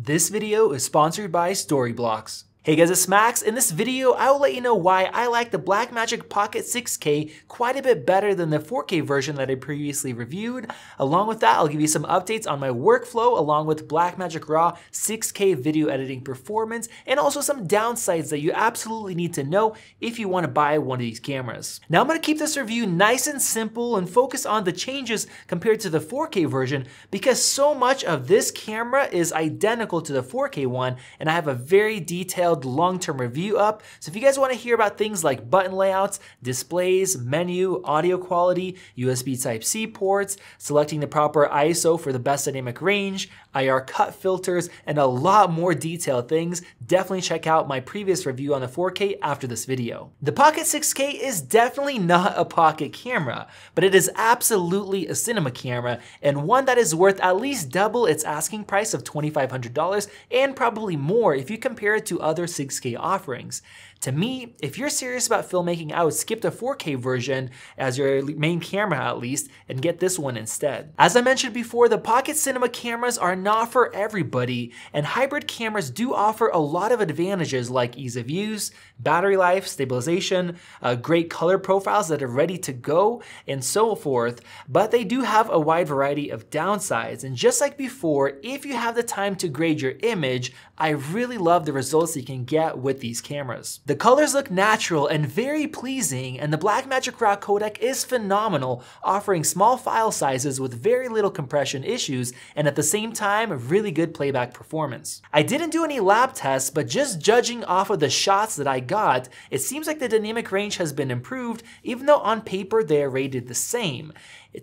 This video is sponsored by Storyblocks. Hey guys, it's Max. In this video, I will let you know why I like the BlackMagic Pocket 6K quite a bit better than the 4K version that I previously reviewed. Along with that, I'll give you some updates on my workflow along with BlackMagic Raw 6K video editing performance and also some downsides that you absolutely need to know if you want to buy one of these cameras. Now I'm going to keep this review nice and simple and focus on the changes compared to the 4K version because so much of this camera is identical to the 4K one and I have a very detailed long-term review up. So if you guys want to hear about things like button layouts, displays, menu, audio quality, USB Type-C ports, selecting the proper ISO for the best dynamic range, IR cut filters, and a lot more detailed things, definitely check out my previous review on the 4K after this video. The Pocket 6K is definitely not a pocket camera, but it is absolutely a cinema camera and one that is worth at least double its asking price of $2,500 and probably more if you compare it to other 6K offerings. To me, if you're serious about filmmaking, I would skip the 4K version as your main camera at least and get this one instead. As I mentioned before, the Pocket Cinema cameras are not for everybody, and hybrid cameras do offer a lot of advantages like ease of use, battery life, stabilization, great color profiles that are ready to go, and so forth, but they do have a wide variety of downsides. And just like before, if you have the time to grade your image, I really love the results you can get with these cameras. The colors look natural and very pleasing, and the BlackMagic Raw codec is phenomenal, offering small file sizes with very little compression issues and at the same time really good playback performance. I didn't do any lab tests, but just judging off of the shots that I got, it seems like the dynamic range has been improved even though on paper they are rated the same.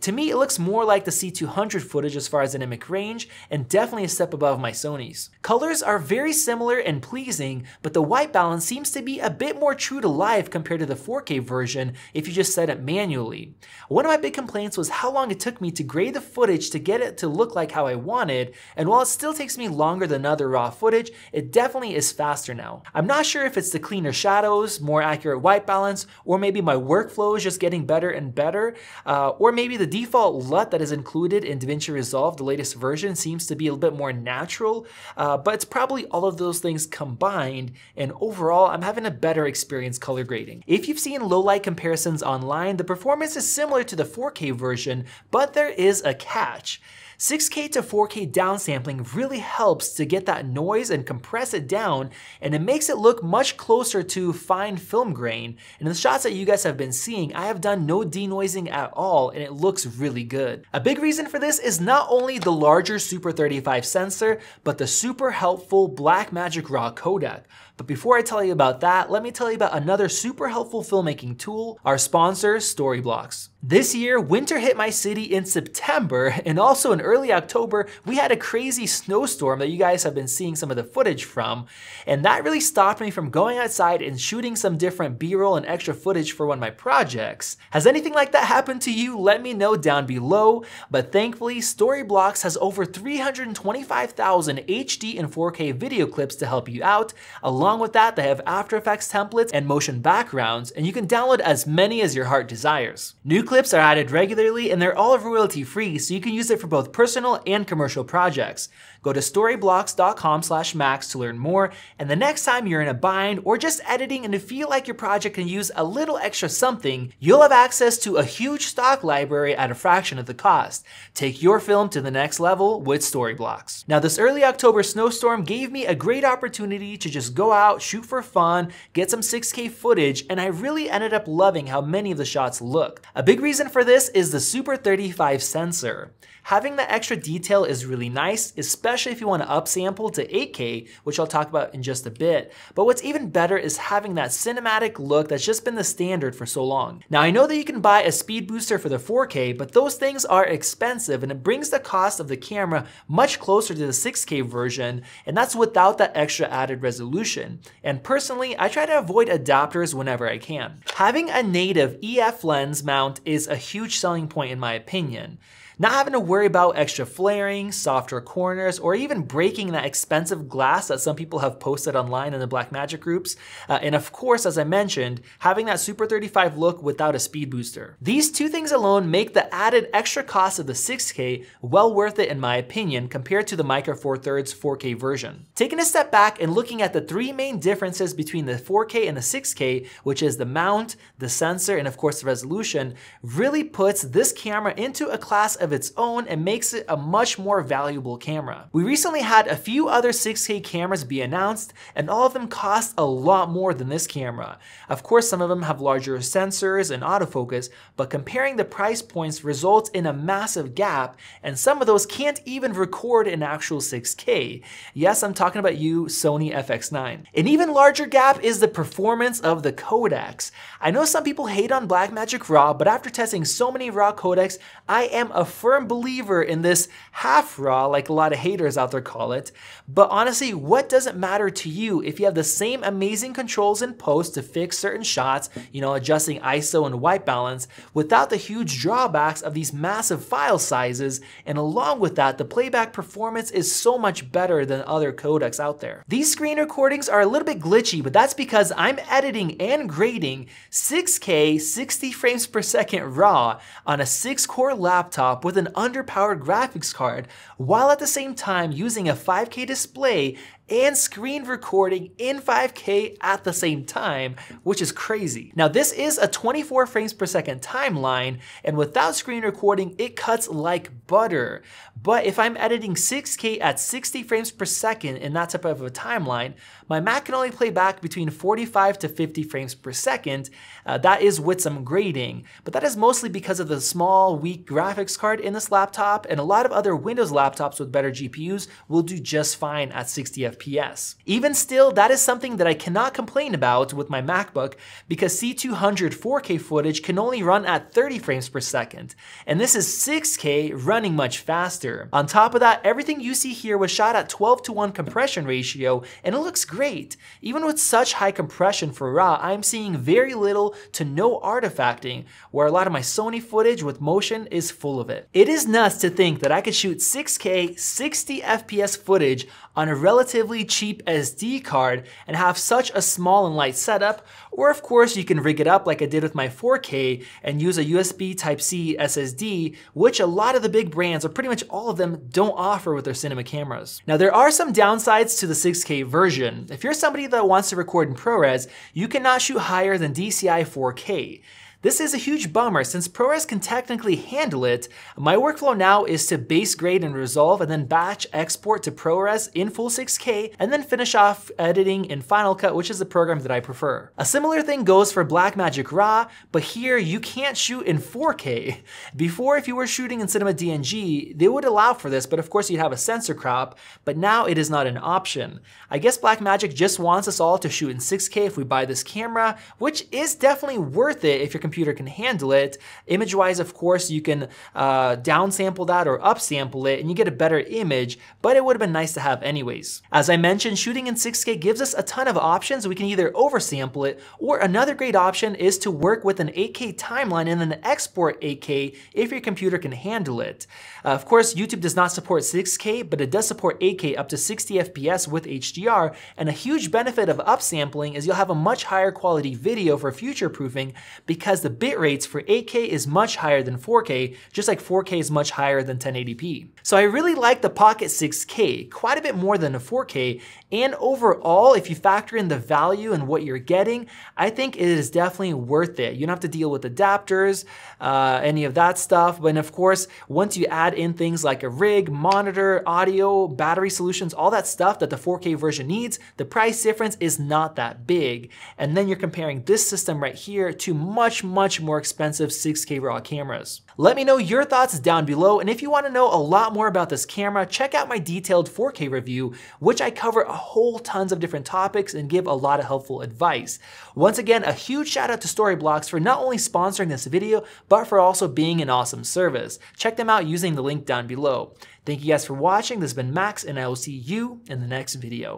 To me, it looks more like the C200 footage as far as dynamic range, and definitely a step above my Sony's. Colors are very similar and pleasing, but the white balance seems to be a bit more true to life compared to the 4K version if you just set it manually. One of my big complaints was how long it took me to grade the footage to get it to look like how I wanted, and while it still takes me longer than other raw footage, it definitely is faster now. I'm not sure if it's the cleaner shadows, more accurate white balance, or maybe my workflow is just getting better and better, or maybe the default LUT that is included in DaVinci Resolve, the latest version, seems to be a little bit more natural, but it's probably all of those things combined, and overall, I'm having a better experience color grading. If you've seen low light comparisons online, the performance is similar to the 4K version, but there is a catch. 6K to 4K downsampling really helps to get that noise and compress it down, and it makes it look much closer to fine film grain. And in the shots that you guys have been seeing, I have done no denoising at all, and it looks really good. A big reason for this is not only the larger Super 35 sensor, but the super helpful BlackMagic Raw codec. But before I tell you about that, let me tell you about another super helpful filmmaking tool, our sponsor, Storyblocks. This year, winter hit my city in September, and also in early October, we had a crazy snowstorm that you guys have been seeing some of the footage from, and that really stopped me from going outside and shooting some different B-roll and extra footage for one of my projects. Has anything like that happened to you? Let me know down below, but thankfully, Storyblocks has over 325,000 HD and 4K video clips to help you out. Along with that, they have After Effects templates and motion backgrounds, and you can download as many as your heart desires. New clips are added regularly and they're all royalty free, so you can use it for both personal and commercial projects. Go to storyblocks.com/max to learn more, and the next time you're in a bind or just editing and you feel like your project can use a little extra something, you'll have access to a huge stock library at a fraction of the cost. Take your film to the next level with Storyblocks. Now, this early October snowstorm gave me a great opportunity to just go out, shoot for fun, get some 6K footage, and I really ended up loving how many of the shots looked. A big reason for this is the Super 35 sensor. Having the extra detail is really nice, especially if you want to upsample to 8K, which I'll talk about in just a bit. But what's even better is having that cinematic look that's just been the standard for so long. Now, I know that you can buy a speed booster for the 4K, but those things are expensive and it brings the cost of the camera much closer to the 6K version, and that's without that extra added resolution. And personally, I try to avoid adapters whenever I can. Having a native EF lens mount is a huge selling point in my opinion. Not having to worry about extra flaring, softer corners, or even breaking that expensive glass that some people have posted online in the Blackmagic groups. And of course, as I mentioned, having that Super 35 look without a speed booster. These two things alone make the added extra cost of the 6K well worth it in my opinion compared to the Micro Four Thirds 4K version. Taking a step back and looking at the three main differences between the 4K and the 6K, which is the mount, the sensor, and of course the resolution, really puts this camera into a class of its own and makes it a much more valuable camera. We recently had a few other 6K cameras be announced, and all of them cost a lot more than this camera. Of course, some of them have larger sensors and autofocus, but comparing the price points results in a massive gap, and some of those can't even record in actual 6K. Yes, I'm talking about you, Sony FX9. An even larger gap is the performance of the codecs. I know some people hate on Blackmagic RAW, but after testing so many RAW codecs, I am a firm believer in this half RAW, like a lot of haters out there call it. But honestly, what does it matter to you if you have the same amazing controls in post to fix certain shots, adjusting ISO and white balance, without the huge drawbacks of these massive file sizes, and along with that, the playback performance is so much better than other codecs out there. These screen recordings are a little bit glitchy, but that's because I'm editing and grading 6K 60 frames per second RAW on a 6-core laptop with an underpowered graphics card, while at the same time using a 5K display and screen recording in 5K at the same time, which is crazy. Now this is a 24 frames per second timeline, and without screen recording, it cuts like butter. But if I'm editing 6K at 60 frames per second in that type of a timeline, my Mac can only play back between 45 to 50 frames per second. That is with some grading, but that is mostly because of the small, weak graphics card in this laptop, and a lot of other Windows laptops with better GPUs will do just fine at 60 FPS. Even still, that is something that I cannot complain about with my MacBook, because C200 4K footage can only run at 30 frames per second, and this is 6K running much faster. On top of that, everything you see here was shot at 12:1 compression ratio, and it looks great. Even with such high compression for RAW, I'm seeing very little to no artifacting, where a lot of my Sony footage with motion is full of it. It is nuts to think that I could shoot 6K 60 FPS footage on a relatively cheap SD card and have such a small and light setup, or of course you can rig it up like I did with my 4K and use a USB Type-C SSD, which a lot of the big brands, or pretty much all of them, don't offer with their cinema cameras. Now there are some downsides to the 6K version. If you're somebody that wants to record in ProRes, you cannot shoot higher than DCI 4K. This is a huge bummer since ProRes can technically handle it. My workflow now is to base grade in Resolve and then batch export to ProRes in full 6K and then finish off editing in Final Cut, which is the program that I prefer. A similar thing goes for Blackmagic RAW, but here you can't shoot in 4K. Before, if you were shooting in Cinema DNG, they would allow for this, but of course you'd have a sensor crop, but now it is not an option. I guess Blackmagic just wants us all to shoot in 6K if we buy this camera, which is definitely worth it if your computer can handle it. Image-wise, of course, you can downsample that or upsample it and you get a better image, but it would have been nice to have anyways. As I mentioned, shooting in 6K gives us a ton of options. We can either oversample it, or another great option is to work with an 8K timeline and then export 8K if your computer can handle it. Of course, YouTube does not support 6K, but it does support 8K up to 60 FPS with HDR, and a huge benefit of upsampling is you'll have a much higher quality video for future-proofing because the bit rates for 8K is much higher than 4K, just like 4K is much higher than 1080p. So I really like the Pocket 6K, quite a bit more than a 4K, and overall, if you factor in the value and what you're getting, I think it is definitely worth it. You don't have to deal with adapters, any of that stuff, but of course, once you add in things like a rig, monitor, audio, battery solutions, all that stuff that the 4K version needs, the price difference is not that big. And then you're comparing this system right here to much more expensive 6K RAW cameras. Let me know your thoughts down below, and if you want to know a lot more about this camera, check out my detailed 4K review, which I cover a whole tons of different topics and give a lot of helpful advice. Once again, a huge shout out to Storyblocks for not only sponsoring this video, but for also being an awesome service. Check them out using the link down below. Thank you guys for watching. This has been Max, and I will see you in the next video.